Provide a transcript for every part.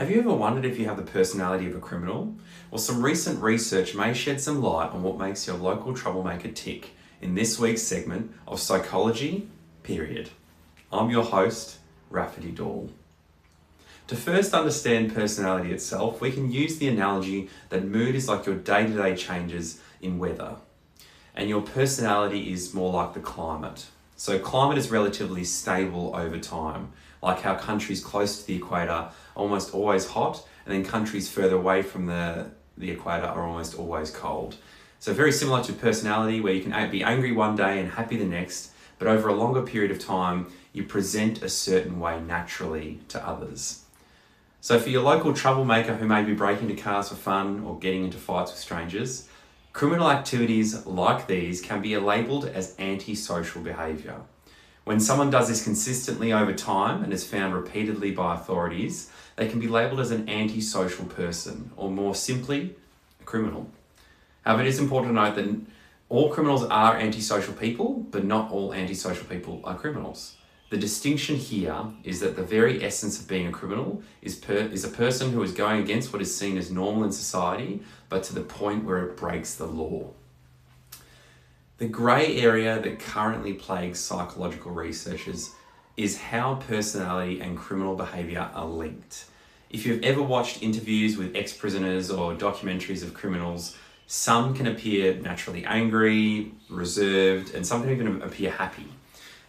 Have you ever wondered if you have the personality of a criminal? Well, some recent research may shed some light on what makes your local troublemaker tick in this week's segment of Psychology, Period. I'm your host, Rafferty Dahl. To first understand personality itself, we can use the analogy that mood is like your day-to-day changes in weather, and your personality is more like the climate. So climate is relatively stable over time, like how countries close to the equator are almost always hot, and then countries further away from the equator are almost always cold. So very similar to personality, where you can be angry one day and happy the next, but over a longer period of time, you present a certain way naturally to others. So for your local troublemaker who may be breaking into cars for fun or getting into fights with strangers, criminal activities like these can be labelled as antisocial behaviour. When someone does this consistently over time and is found repeatedly by authorities, they can be labelled as an antisocial person, or more simply, a criminal. However, it is important to note that all criminals are antisocial people, but not all antisocial people are criminals. The distinction here is that the very essence of being a criminal is a person who is going against what is seen as normal in society, but to the point where it breaks the law. The grey area that currently plagues psychological researchers is how personality and criminal behaviour are linked. If you've ever watched interviews with ex-prisoners or documentaries of criminals, some can appear naturally angry, reserved, and some can even appear happy.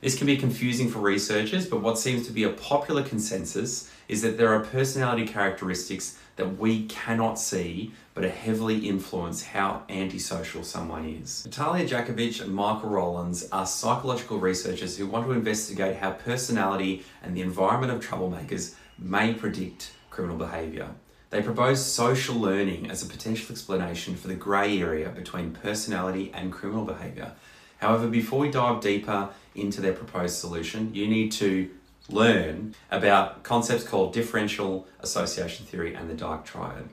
This can be confusing for researchers, but what seems to be a popular consensus is that there are personality characteristics that we cannot see, but heavily influence how antisocial someone is. Natalia Jakovich and Michael Rowlands are psychological researchers who want to investigate how personality and the environment of troublemakers may predict criminal behaviour. They propose social learning as a potential explanation for the grey area between personality and criminal behaviour. However, before we dive deeper into their proposed solution, you need to learn about concepts called differential association theory and the dark triad.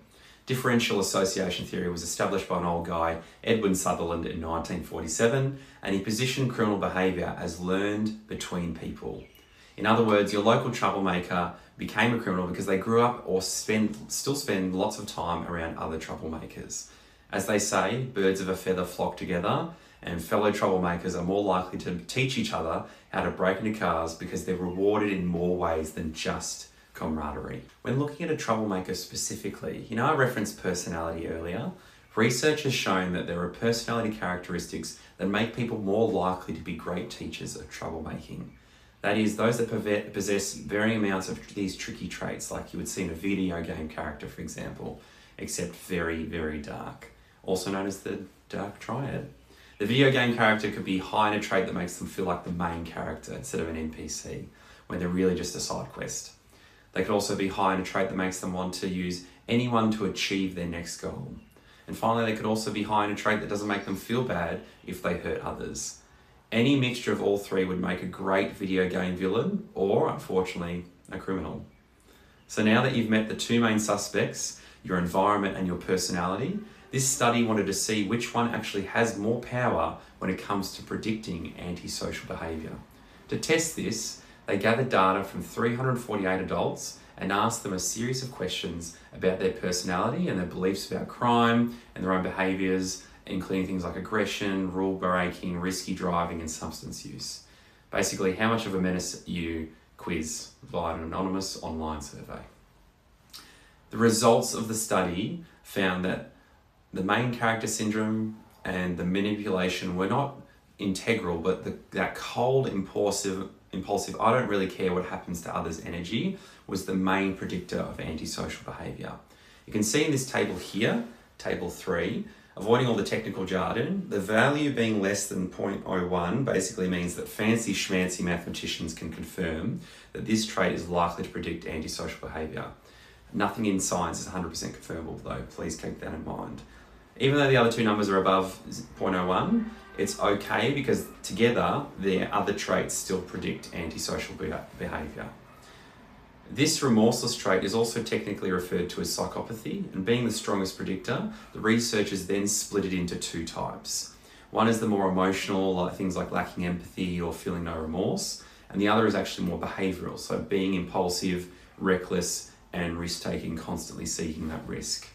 Differential association theory was established by an old guy, Edwin Sutherland, in 1947, and he positioned criminal behaviour as learned between people. In other words, your local troublemaker became a criminal because they grew up or still spend lots of time around other troublemakers. As they say, birds of a feather flock together, and fellow troublemakers are more likely to teach each other how to break into cars because they're rewarded in more ways than just camaraderie. When looking at a troublemaker specifically, I referenced personality earlier. Research has shown that there are personality characteristics that make people more likely to be great teachers of troublemaking. That is, those that possess varying amounts of these tricky traits, like you would see in a video game character, for example, except very, very dark, also known as the dark triad. The video game character could be high in a trait that makes them feel like the main character instead of an NPC, when they're really just a side quest. They could also be high in a trait that makes them want to use anyone to achieve their next goal. And finally, they could also be high in a trait that doesn't make them feel bad if they hurt others. Any mixture of all three would make a great video game villain, or, unfortunately, a criminal. So now that you've met the two main suspects, your environment and your personality, this study wanted to see which one actually has more power when it comes to predicting antisocial behaviour. To test this, they gathered data from 348 adults and asked them a series of questions about their personality and their beliefs about crime and their own behaviours, including things like aggression, rule breaking, risky driving, and substance use. Basically, how much of a menace you quiz via an anonymous online survey. The results of the study found that the main character syndrome and the manipulation were not integral, but that cold, impulsive, I don't really care what happens to others energy was the main predictor of antisocial behaviour. You can see in this table here, table 3, avoiding all the technical jargon, the value being less than 0.01 basically means that fancy schmancy mathematicians can confirm that this trait is likely to predict antisocial behaviour. Nothing in science is 100% confirmable though, please keep that in mind. Even though the other two numbers are above 0.01, it's okay because together their other traits still predict antisocial behaviour. This remorseless trait is also technically referred to as psychopathy, and being the strongest predictor, the researchers then split it into two types. One is the more emotional, like things like lacking empathy or feeling no remorse, and the other is actually more behavioural, so being impulsive, reckless, and risk-taking, constantly seeking that risk.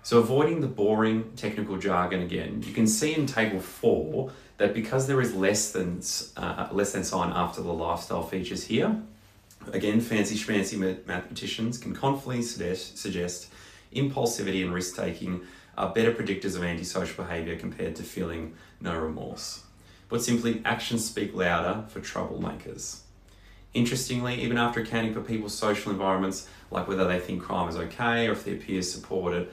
So avoiding the boring technical jargon again, you can see in table 4 that because there is less than sign after the lifestyle features here, again, fancy schmancy mathematicians can confidently suggest impulsivity and risk-taking are better predictors of antisocial behaviour compared to feeling no remorse. Put simply, actions speak louder for troublemakers. Interestingly, even after accounting for people's social environments, like whether they think crime is okay or if their peers support it,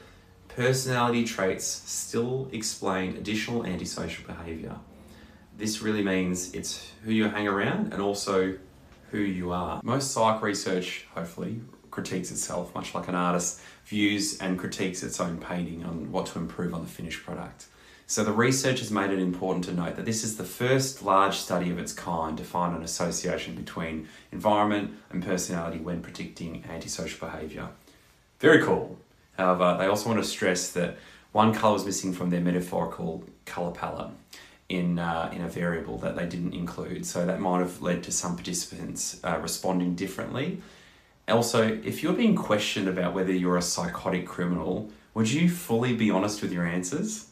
personality traits still explain additional antisocial behaviour. This really means it's who you hang around and also who you are. Most psych research, hopefully, critiques itself, much like an artist views and critiques its own painting on what to improve on the finished product. So the research has made it important to note that this is the first large study of its kind to find an association between environment and personality when predicting antisocial behaviour. Very cool. However, they also want to stress that one colour was missing from their metaphorical colour palette in a variable that they didn't include. So that might have led to some participants responding differently. Also, if you're being questioned about whether you're a psychotic criminal, would you fully be honest with your answers?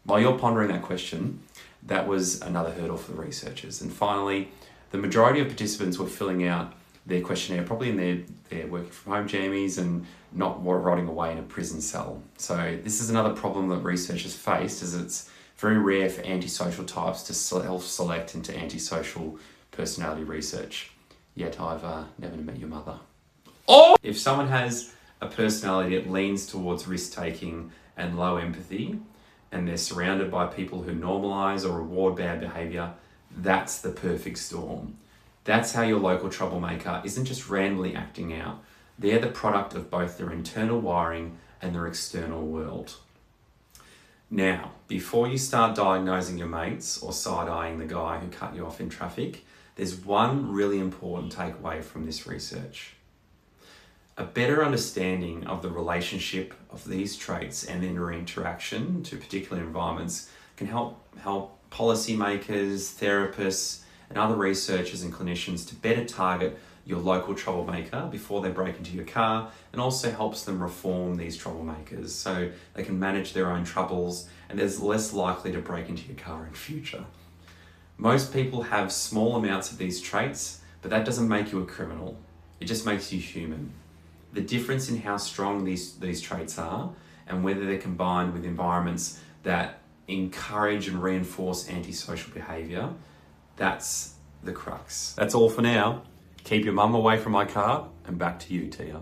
While you're pondering that question, that was another hurdle for the researchers. And finally, the majority of participants were filling out their questionnaire probably in their working from home jammies and not rotting away in a prison cell. So this is another problem that researchers faced, as it's very rare for antisocial types to self-select into antisocial personality research. Yet I've never met your mother. Or if someone has a personality that leans towards risk-taking and low empathy, and they're surrounded by people who normalise or reward bad behaviour, that's the perfect storm. That's how your local troublemaker isn't just randomly acting out. They're the product of both their internal wiring and their external world. Now, before you start diagnosing your mates or side-eyeing the guy who cut you off in traffic, there's one really important takeaway from this research. A better understanding of the relationship of these traits and their interaction to particular environments can help policymakers, therapists, and other researchers and clinicians to better target your local troublemaker before they break into your car, and also helps them reform these troublemakers so they can manage their own troubles and they're less likely to break into your car in future. Most people have small amounts of these traits, but that doesn't make you a criminal. It just makes you human. The difference in how strong these traits are and whether they're combined with environments that encourage and reinforce antisocial behaviour, that's the crux. That's all for now. Keep your mum away from my car, and back to you, Tia.